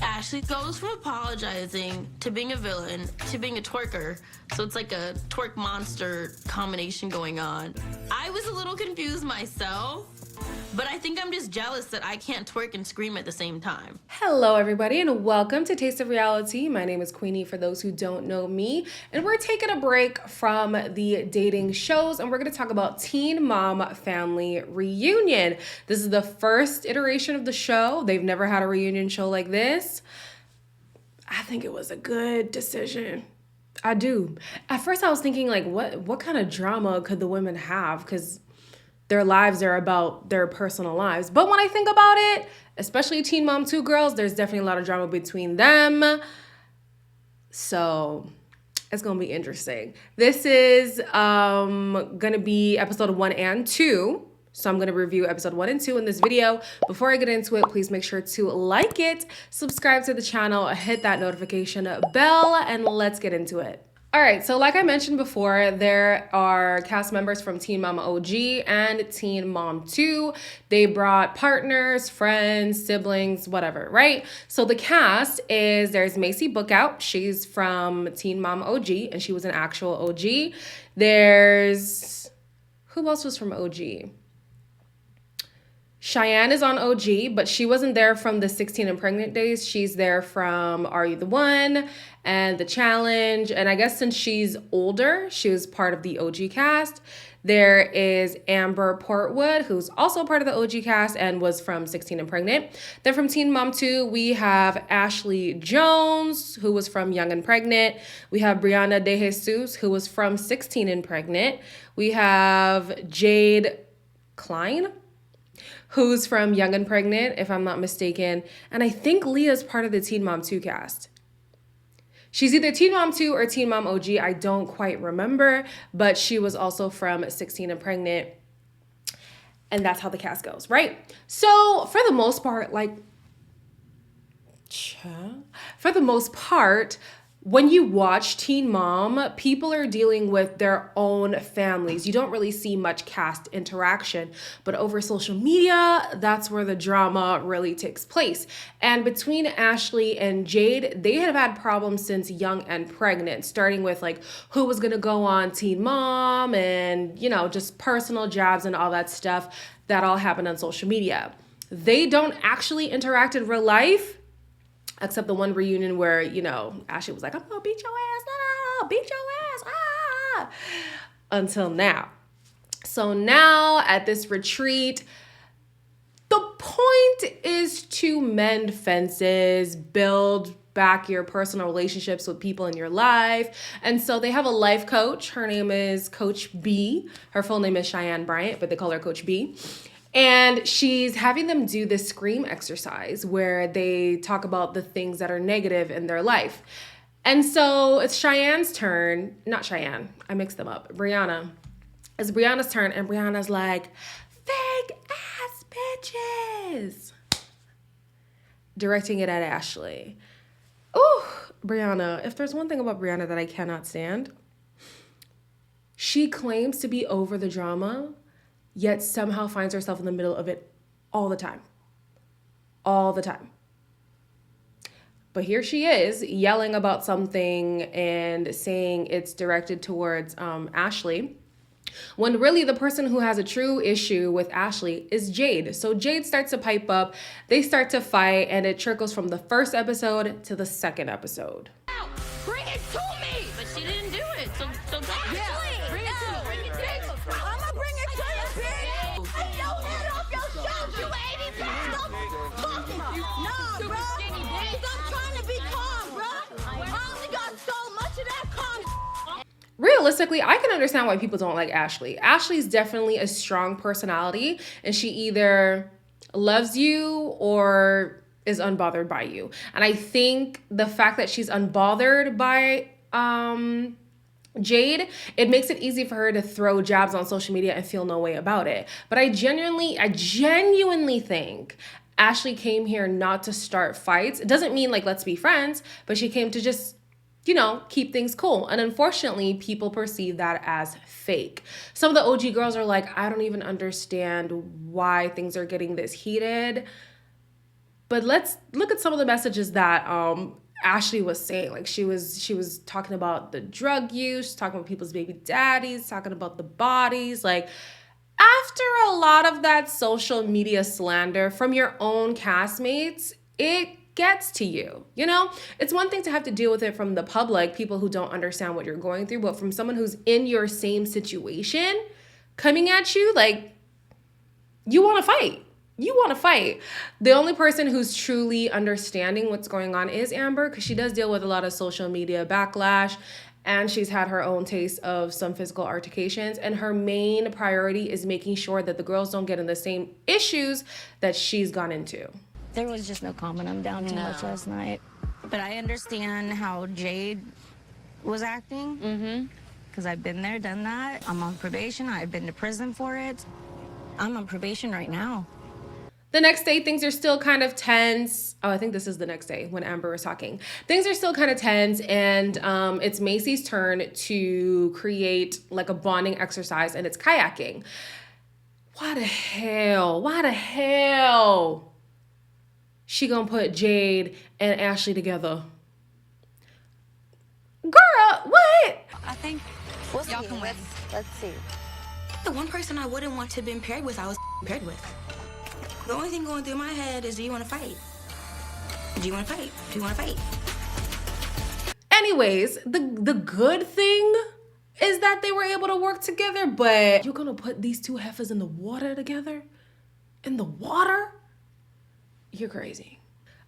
Ashley goes from apologizing to being a villain to being a twerker. So it's like a twerk monster combination going on. I was a little confused myself, but I think I'm just jealous that I can't twerk and scream at the same time. Hello, everybody, and welcome to Taste of Reality. My name is Queenie, for those who don't know me, and we're taking a break from the dating shows, and we're going to talk about Teen Mom Family Reunion. This is the first iteration of the show. They've never had a reunion show like this. I think it was a good decision. I do. At first, I was thinking, like, what kind of drama could the women have? Because their lives are about their personal lives. But when I think about it, especially Teen Mom 2 girls, there's definitely a lot of drama between them. So it's going to be interesting. This is going to be episode 1 and 2. So I'm going to review episode 1 and 2 in this video. Before I get into it, please make sure to like it, subscribe to the channel, hit that notification bell, and let's get into it. All right, so like I mentioned before, there are cast members from Teen Mom OG and Teen Mom 2. They brought partners, friends, siblings, whatever, right? So the cast is, there's Macy Bookout. She's from Teen Mom OG, and she was an actual OG. There's, who else was from OG? Cheyenne is on OG, but she wasn't there from the 16 and Pregnant days. She's there from Are You the One and The Challenge. And I guess since she's older, she was part of the OG cast. There is Amber Portwood, who's also part of the OG cast and was from 16 and Pregnant. Then from Teen Mom 2, we have Ashley Jones, who was from Young and Pregnant. We have Brianna De Jesus, who was from 16 and Pregnant. We have Jade Klein, who's from Young and Pregnant, if I'm not mistaken. And I think Leah's part of the Teen Mom 2 cast. She's either Teen Mom 2 or Teen Mom OG. I don't quite remember, but she was also from 16 and Pregnant. And that's how the cast goes, right? So for the most part, when you watch Teen Mom, people are dealing with their own families. You don't really see much cast interaction, but over social media, that's where the drama really takes place. And between Ashley and Jade, they have had problems since Young and Pregnant, starting with like who was gonna go on Teen Mom and, you know, just personal jabs and all that stuff that all happened on social media. They don't actually interact in real life, except the one reunion where, you know, Ashley was like, I'm gonna beat your ass, no, beat your ass, until now. So now at this retreat, the point is to mend fences, build back your personal relationships with people in your life. And so they have a life coach. Her name is Coach B. Her full name is Cheyenne Bryant, but they call her Coach B. And she's having them do this scream exercise where they talk about the things that are negative in their life. And so it's Cheyenne's turn. Not Cheyenne. I mixed them up. Brianna. It's Brianna's turn, and Brianna's like, fake ass bitches. Directing it at Ashley. Ooh, Brianna. If there's one thing about Brianna that I cannot stand, she claims to be over the drama, yet somehow finds herself in the middle of it all the time. All the time. But here she is yelling about something and saying it's directed towards Ashley, when really the person who has a true issue with Ashley is Jade. So Jade starts to pipe up, they start to fight, and it trickles from the first episode to the second episode. Bring it to me! But she didn't do it, so Ashley! Yeah. Bring it to me! Bring it to me! I'm gonna bring it to you, bitch! Take your head off your shoulders, you 80 pounds! Nah, bro! I'm trying to be calm, bro! I only got so much of that calm. Realistically, I can understand why people don't like Ashley. Ashley's definitely a strong personality, and she either loves you or is unbothered by you. And I think the fact that she's unbothered by Jade, it makes it easy for her to throw jabs on social media and feel no way about it. But I genuinely think Ashley came here not to start fights. It doesn't mean like let's be friends, but she came to just, you know, keep things cool. And unfortunately, people perceive that as fake. Some of the OG girls are like, I don't even understand why things are getting this heated. But let's look at some of the messages that Ashley was saying. Like she was talking about the drug use, talking about people's baby daddies, talking about the bodies. Like after a lot of that social media slander from your own castmates, it gets to you. You know, it's one thing to have to deal with it from the public, people who don't understand what you're going through, but from someone who's in your same situation coming at you, like, you want to fight. You want to fight. The only person who's truly understanding what's going on is Amber, because she does deal with a lot of social media backlash, and she's had her own taste of some physical altercations. And her main priority is making sure that the girls don't get in the same issues that she's gone into. There was just no comment. I'm down too much last night. But I understand how Jade was acting. Mm-hmm. Because I've been there, done that. I'm on probation. I've been to prison for it. I'm on probation right now. The next day, things are still kind of tense. Oh, I think this is the next day when Amber was talking. Things are still kind of tense, and it's Macy's turn to create like a bonding exercise, and it's kayaking. Why the hell she gonna put Jade and Ashley together? Girl, what? I think y'all can win. Let's see. The one person I wouldn't want to be paired with, I was paired with. The only thing going through my head is, do you want to fight? Do you want to fight? Do you want to fight? Anyways, the good thing is that they were able to work together, but you're gonna put these two heifers in the water together? In the water? You're crazy.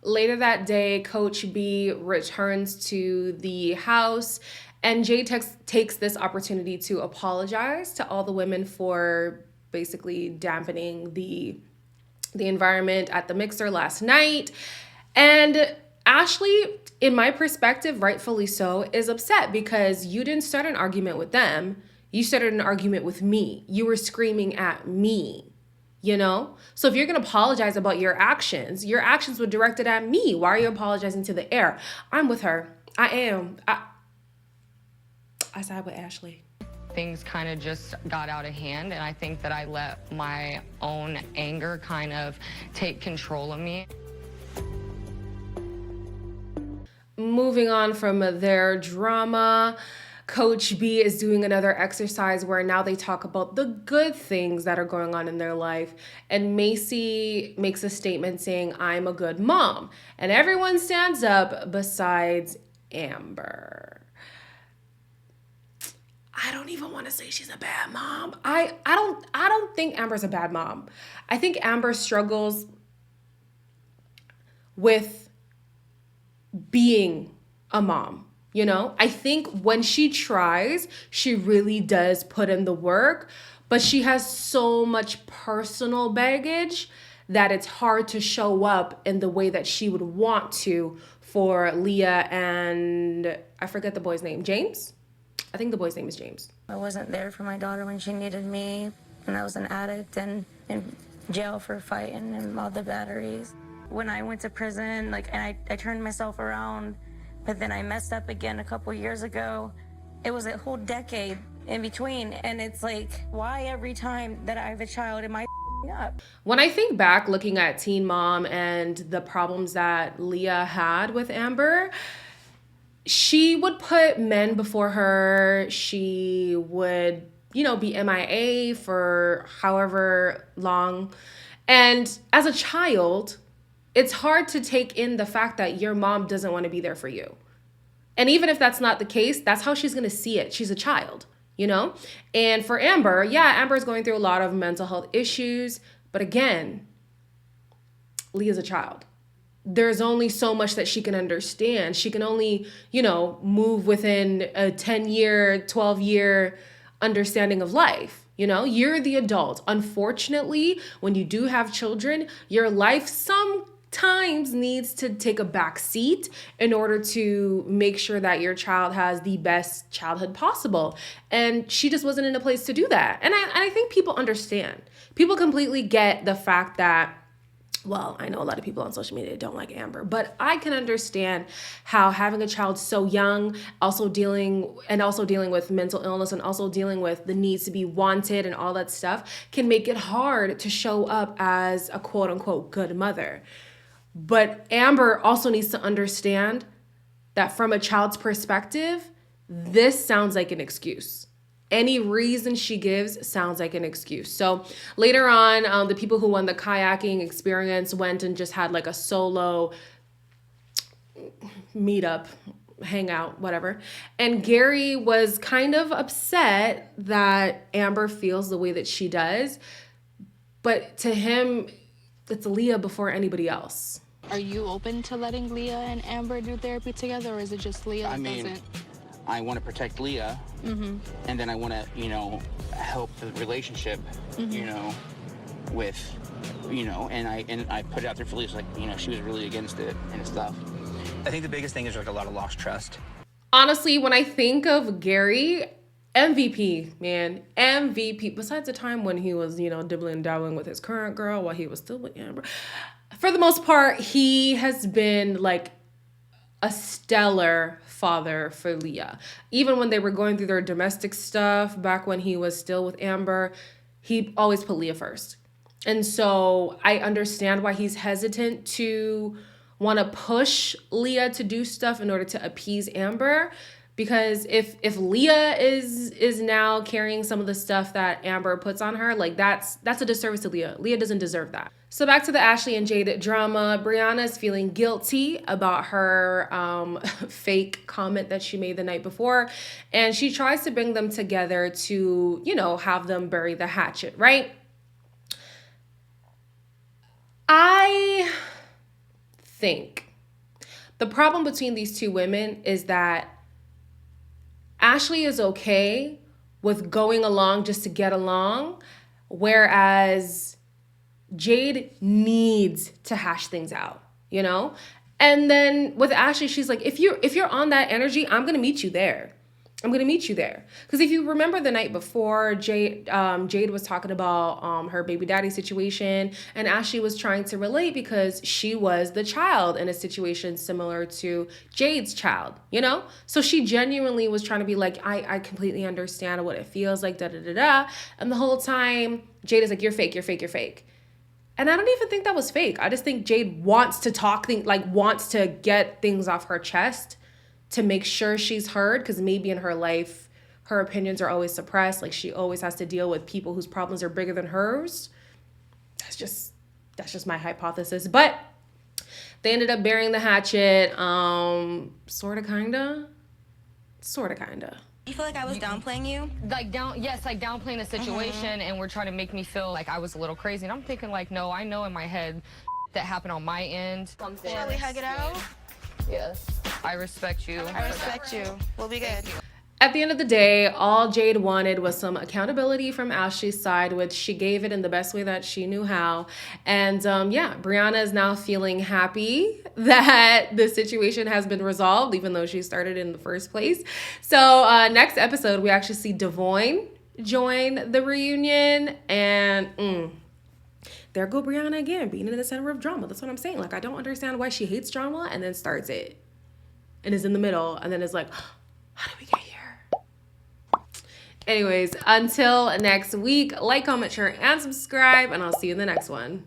Later that day, Coach B returns to the house, and Jay takes this opportunity to apologize to all the women for basically dampening the environment at the mixer last night. And Ashley, in my perspective, rightfully so, is upset because you didn't start an argument with them. You started an argument with me. You were screaming at me, you know? So if you're going to apologize about your actions were directed at me. Why are you apologizing to the air? I'm with her. I am. I side with Ashley. Things kind of just got out of hand, and I think that I let my own anger kind of take control of me. Moving on from their drama, Coach B is doing another exercise where now they talk about the good things that are going on in their life. And Macy makes a statement saying, "I'm a good mom." And everyone stands up besides Amber. I don't even want to say she's a bad mom. I don't think Amber's a bad mom. I think Amber struggles with being a mom, you know? I think when she tries, she really does put in the work, but she has so much personal baggage that it's hard to show up in the way that she would want to for Leah and I forget the boy's name, James? I think the boy's name is James. I wasn't there for my daughter when she needed me, and I was an addict and in jail for fighting and all the batteries. When I went to prison, and I turned myself around, but then I messed up again a couple years ago. It was a whole decade in between, and it's like, why every time that I have a child am I up? When I think back looking at Teen Mom and the problems that Leah had with Amber, she would put men before her. She would, be MIA for however long. And as a child, it's hard to take in the fact that your mom doesn't want to be there for you. And even if that's not the case, that's how she's going to see it. She's a child, And for Amber, Amber's going through a lot of mental health issues. But again, Leah's a child. There's only so much that she can understand. She can only, move within a 10-year, 12-year understanding of life. You're the adult. Unfortunately, when you do have children, your life sometimes needs to take a back seat in order to make sure that your child has the best childhood possible. And she just wasn't in a place to do that. And I think people understand. People completely get the fact that, well, I know a lot of people on social media don't like Amber, but I can understand how having a child so young, also dealing with mental illness and also dealing with the needs to be wanted and all that stuff can make it hard to show up as a quote unquote good mother. But Amber also needs to understand that from a child's perspective, this sounds like an excuse. Any reason she gives sounds like an excuse. So later on, the people who won the kayaking experience went and just had like a solo meetup, hangout, whatever. And Gary was kind of upset that Amber feels the way that she does. But to him, it's Leah before anybody else. Are you open to letting Leah and Amber do therapy together, or is it just Leah that doesn't? I want to protect Leah, and then I want to, help the relationship, with, and I put it out there for Leah, like, she was really against it and stuff. I think the biggest thing is like a lot of lost trust. Honestly, when I think of Gary, MVP, man, MVP. Besides the time when he was, dibbling and dabbling with his current girl while he was still with Amber. For the most part, he has been like a stellar father for Leah. Even when they were going through their domestic stuff, back when he was still with Amber, he always put Leah first. And so I understand why he's hesitant to want to push Leah to do stuff in order to appease Amber. Because if Leah is now carrying some of the stuff that Amber puts on her, like that's a disservice to Leah. Leah doesn't deserve that. So back to the Ashley and Jade drama. Brianna's feeling guilty about her fake comment that she made the night before. And she tries to bring them together to, have them bury the hatchet, right? I think the problem between these two women is that Ashley is okay with going along just to get along, whereas Jade needs to hash things out, And then with Ashley, she's like, if you're on that energy, I'm gonna meet you there. Because if you remember the night before, Jade was talking about her baby daddy situation, and Ashley was trying to relate because she was the child in a situation similar to Jade's child, So she genuinely was trying to be like, I completely understand what it feels like, da-da-da-da. And the whole time, Jade is like, you're fake. And I don't even think that was fake. I just think Jade wants to talk things, like wants to get things off her chest to make sure she's heard, because maybe in her life, her opinions are always suppressed. Like she always has to deal with people whose problems are bigger than hers. That's just my hypothesis. But they ended up burying the hatchet, sorta, kinda. You feel like I was downplaying you? Downplaying the situation, and we're trying to make me feel like I was a little crazy. And I'm thinking like, no, I know in my head that happened on my end. Shall we hug it out? Yes. I respect you. I respect you. We'll be good. At the end of the day, all Jade wanted was some accountability from Ashley's side, which she gave it in the best way that she knew how. And Brianna is now feeling happy that the situation has been resolved, even though she started in the first place. So next episode, we actually see Devoyne join the reunion, and there go Brianna again, being in the center of drama. That's what I'm saying. Like, I don't understand why she hates drama and then starts it and is in the middle and then is like, how did we get here? Anyways, until next week, like, comment, share, and subscribe, and I'll see you in the next one.